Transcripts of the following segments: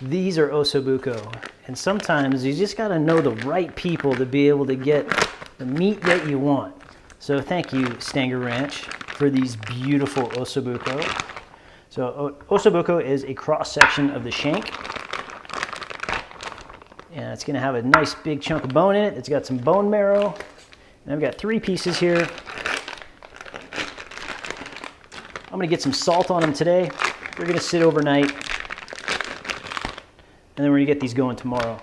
These are Osso Bucco, and sometimes you just gotta know the right people to be able to get the meat that you want. So thank you, Stanger Ranch, for these beautiful Osso Bucco. So Osso Bucco is a cross section of the shank, and it's gonna have a nice big chunk of bone in it. It's got some bone marrow, and I've got 3 pieces here. I'm gonna get some salt on them today. We're gonna sit overnight, and then we're gonna get these going tomorrow.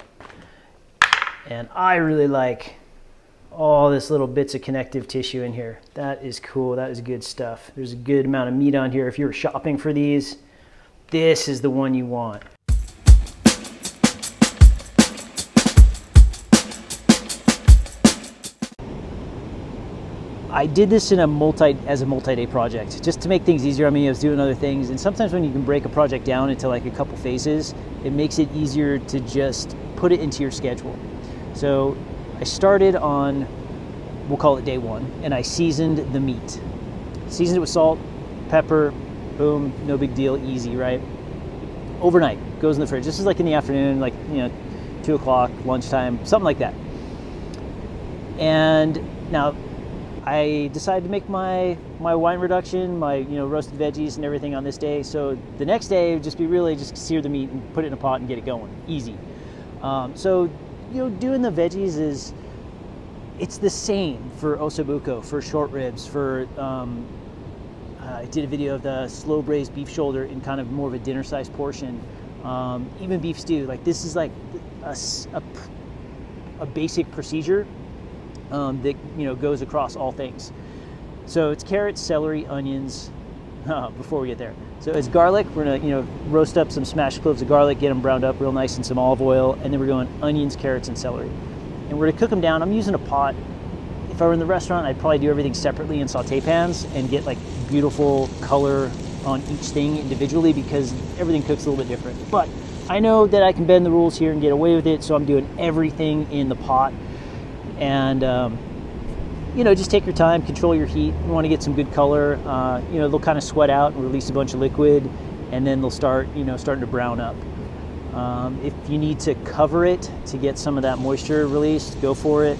And I really like all this little bits of connective tissue in here. That is cool, that is good stuff. There's a good amount of meat on here. If you were shopping for these, this is the one you want. I did this as a multi-day project, just to make things easier. I mean, I was doing other things, and sometimes when you can break a project down into like a couple phases, it makes it easier to just put it into your schedule. So I started on, we'll call it day 1, and I seasoned the meat. Seasoned it with salt, pepper, boom, no big deal, easy, right? Overnight, goes in the fridge. This is like in the afternoon, like, 2 o'clock, lunchtime, something like that. And now, I decided to make my wine reduction, my roasted veggies and everything on this day. So the next day would just be really just sear the meat and put it in a pot and get it going, easy. So doing the veggies it's the same for Osso Bucco, for short ribs, for I did a video of the slow-braised beef shoulder in kind of more of a dinner-sized portion. Even beef stew, like this is like a basic procedure that goes across all things. So it's carrots, celery, onions. Before we get there, so it's garlic. We're gonna roast up some smashed cloves of garlic, get them browned up real nice in some olive oil, and then we're going onions, carrots, and celery. And we're gonna cook them down. I'm using a pot. If I were in the restaurant, I'd probably do everything separately in saute pans and get like beautiful color on each thing individually, because everything cooks a little bit different. But I know that I can bend the rules here and get away with it, so I'm doing everything in the pot. And just take your time, control your heat. You want to get some good color. They'll kind of sweat out and release a bunch of liquid, and then they'll start, starting to brown up. If you need to cover it to get some of that moisture released, go for it.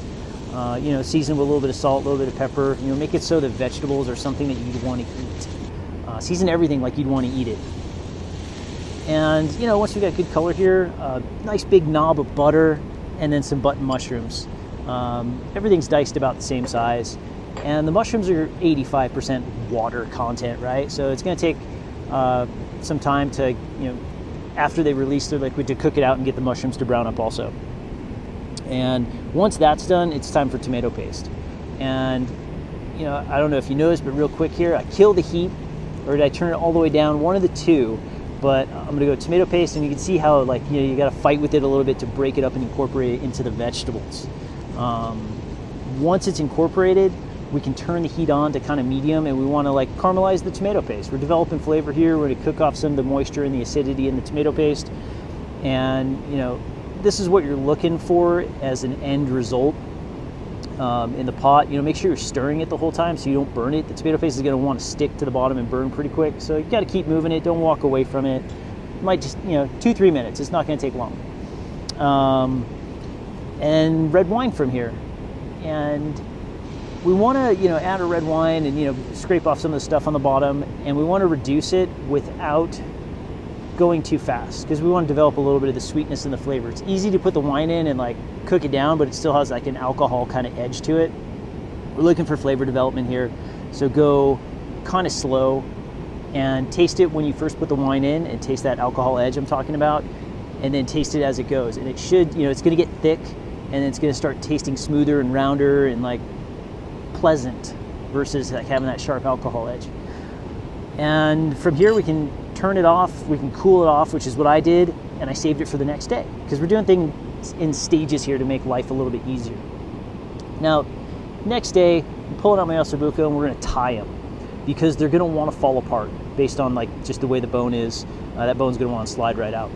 Season with a little bit of salt, a little bit of pepper. Make it so the vegetables are something that you'd want to eat. Season everything like you'd want to eat it. And once we got good color here, nice big knob of butter, and then some button mushrooms. Everything's diced about the same size, and the mushrooms are 85% water content, right? So it's going to take some time to, after they release their liquid, to cook it out and get the mushrooms to brown up also. And once that's done, it's time for tomato paste. And I don't know if you noticed, but real quick here, I kill the heat, or did I turn it all the way down? One of the two. But I'm going to go tomato paste, and you can see how you got to fight with it a little bit to break it up and incorporate it into the vegetables. Once it's incorporated, we can turn the heat on to kind of medium, and we want to caramelize the tomato paste. We're developing flavor here. We're going to cook off some of the moisture and the acidity in the tomato paste, and this is what you're looking for as an end result in the pot. Make sure you're stirring it the whole time so you don't burn it. The tomato paste is going to want to stick to the bottom and burn pretty quick, so you got to keep moving it. Don't walk away from it. It might just 2-3 minutes. It's not going to take long. And red wine from here, and we want to add a red wine and scrape off some of the stuff on the bottom, and we want to reduce it without going too fast, because we want to develop a little bit of the sweetness and the flavor. It's easy to put the wine in and cook it down, but it still has an alcohol kind of edge to it. We're looking for flavor development here, so go kind of slow and taste it when you first put the wine in, and taste that alcohol edge I'm talking about, and then taste it as it goes. And it should, it's going to get thick, and it's going to start tasting smoother and rounder and pleasant versus having that sharp alcohol edge. And from here we can turn it off, we can cool it off, which is what I did, and I saved it for the next day, because we're doing things in stages here to make life a little bit easier. Now, next day, I'm pulling out my Osso Bucco, and we're going to tie them, because they're going to want to fall apart based on just the way the bone is. That bone's going to want to slide right out.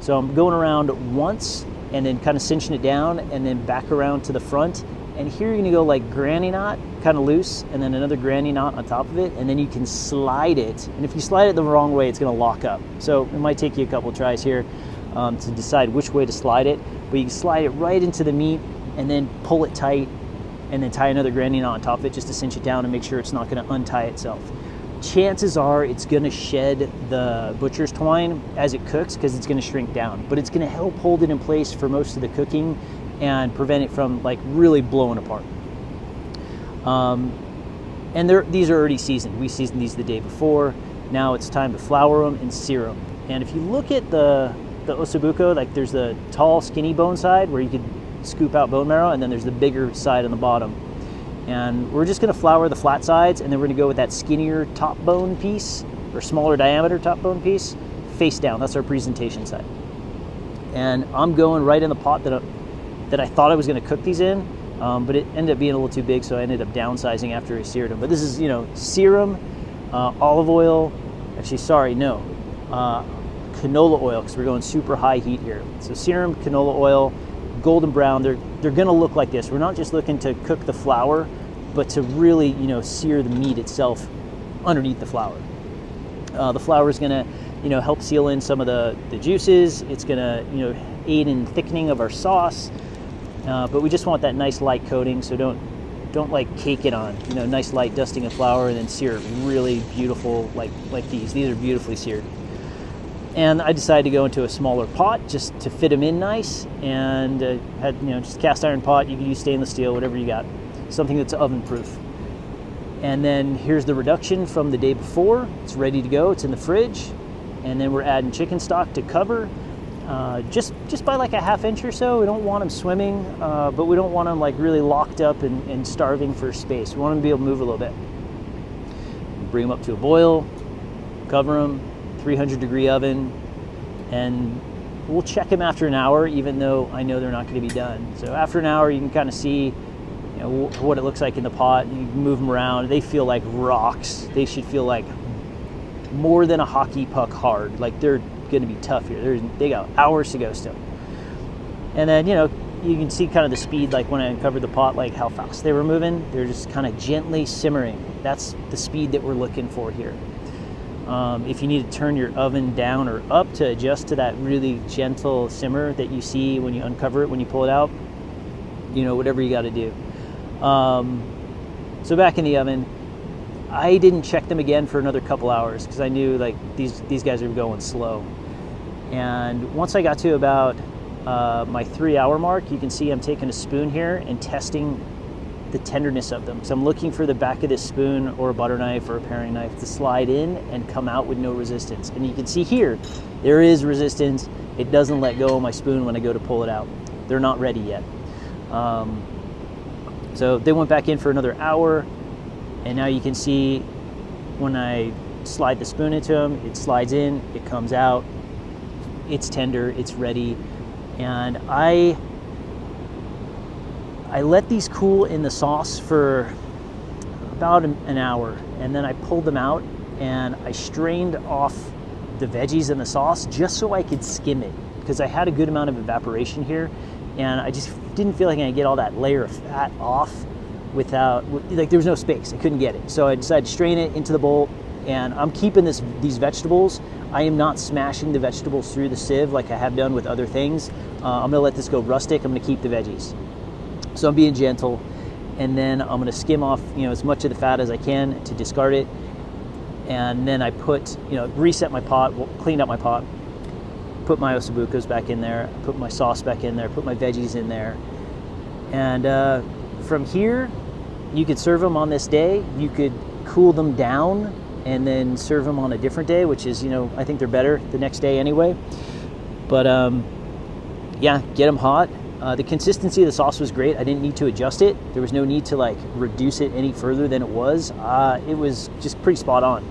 So I'm going around once, and then kind of cinching it down, and then back around to the front. And here you're gonna go granny knot, kind of loose, and then another granny knot on top of it, and then you can slide it. And if you slide it the wrong way, it's gonna lock up. So it might take you a couple tries here. to decide which way to slide it. But you can slide it right into the meat and then pull it tight and then tie another grinding knot on top of it just to cinch it down and make sure it's not going to untie itself. Chances are it's going to shed the butcher's twine as it cooks because it's going to shrink down, but it's going to help hold it in place for most of the cooking and prevent it from like really blowing apart. And these are already seasoned. We seasoned these the day before. Now it's time to flour them and sear them. And if you look at the Osso Bucco, like there's the tall, skinny bone side where you could scoop out bone marrow, and then there's the bigger side on the bottom. And we're just gonna flour the flat sides, and then we're gonna go with that skinnier top bone piece, or smaller diameter top bone piece, face down. That's our presentation side. And I'm going right in the pot that I thought I was gonna cook these in, but it ended up being a little too big, so I ended up downsizing after I seared them. But this is, sear them, olive oil, canola oil, because we're going super high heat here. So sear them, canola oil, golden brown. They're gonna look like this. We're not just looking to cook the flour, but to really, sear the meat itself underneath the flour. The flour is gonna, help seal in some of the juices. It's gonna, aid in thickening of our sauce. But we just want that nice light coating, so don't like cake it on. Nice light dusting of flour and then sear it really beautiful, like these. These are beautifully seared. And I decided to go into a smaller pot just to fit them in nice, and had just cast iron pot. You can use stainless steel, whatever you got, something that's oven proof. And then here's the reduction from the day before. It's ready to go. It's in the fridge, and then we're adding chicken stock to cover. Just by like a ½ inch or so. We don't want them swimming, but we don't want them like really locked up and starving for space. We want them to be able to move a little bit. Bring them up to a boil, cover them, 300-degree oven, and we'll check them after an hour, even though I know they're not going to be done. So after an hour, you can kind of see what it looks like in the pot. You can move them around. They feel like rocks. They should feel like more than a hockey puck hard. Like they're going to be tough here. They got hours to go still. And then you can see kind of the speed, like when I uncovered the pot, like how fast they were moving. They're just kind of gently simmering. That's the speed that we're looking for here. If you need to turn your oven down or up to adjust to that really gentle simmer that you see when you uncover it, when you pull it out, whatever you got to do. So back in the oven, I didn't check them again for another couple hours because I knew like these guys are going slow. And once I got to about my 3-hour mark, you can see I'm taking a spoon here and testing the tenderness of them. So I'm looking for the back of this spoon or a butter knife or a paring knife to slide in and come out with no resistance. And you can see here, there is resistance. It doesn't let go of my spoon when I go to pull it out. They're not ready yet. So they went back in for another hour, and now you can see when I slide the spoon into them, it slides in, it comes out, it's tender, it's ready. And I let these cool in the sauce for about an hour, and then I pulled them out and I strained off the veggies in the sauce just so I could skim it, because I had a good amount of evaporation here, and I just didn't feel like I could get all that layer of fat off without, like there was no space, I couldn't get it. So I decided to strain it into the bowl, and I'm keeping these vegetables. I am not smashing the vegetables through the sieve like I have done with other things. I'm gonna let this go rustic. I'm gonna keep the veggies. So I'm being gentle, and then I'm gonna skim off as much of the fat as I can to discard it. And then I put, reset my pot, cleaned up my pot, put my Osso Buccos back in there, put my sauce back in there, put my veggies in there. And from here, you could serve them on this day. You could cool them down and then serve them on a different day, which is, I think they're better the next day anyway. But yeah, get them hot. The consistency of the sauce was great. I didn't need to adjust it. There was no need to like reduce it any further than it was. It was just pretty spot on.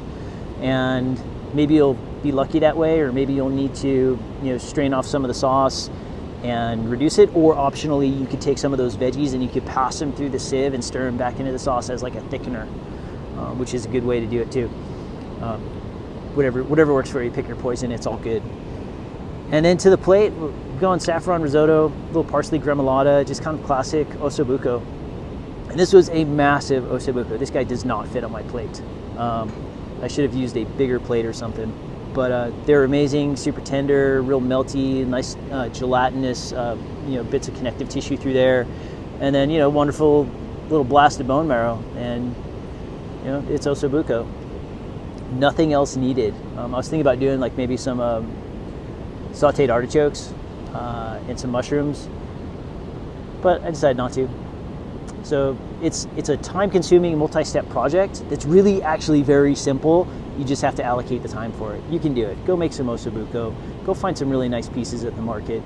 And maybe you'll be lucky that way, or maybe you'll need to, strain off some of the sauce and reduce it, or optionally you could take some of those veggies and you could pass them through the sieve and stir them back into the sauce as like a thickener, which is a good way to do it too. Whatever works for you, pick your poison, it's all good. And then to the plate, we're going saffron risotto, a little parsley gremolata, just kind of classic Osso Bucco. And this was a massive Osso Bucco. This guy does not fit on my plate. I should have used a bigger plate or something. but they're amazing, super tender, real melty, nice gelatinous, bits of connective tissue through there, and then wonderful little blast of bone marrow, and it's Osso Bucco. Nothing else needed. I was thinking about doing like maybe some sautéed artichokes and some mushrooms, but I decided not to. So it's a time-consuming, multi-step project that's really actually very simple. You just have to allocate the time for it. You can do it. Go make some Osso Bucco. Go find some really nice pieces at the market,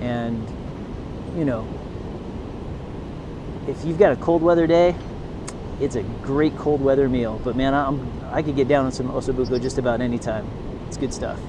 and if you've got a cold weather day, it's a great cold weather meal. But man, I could get down on some Osso Bucco just about any time. It's good stuff.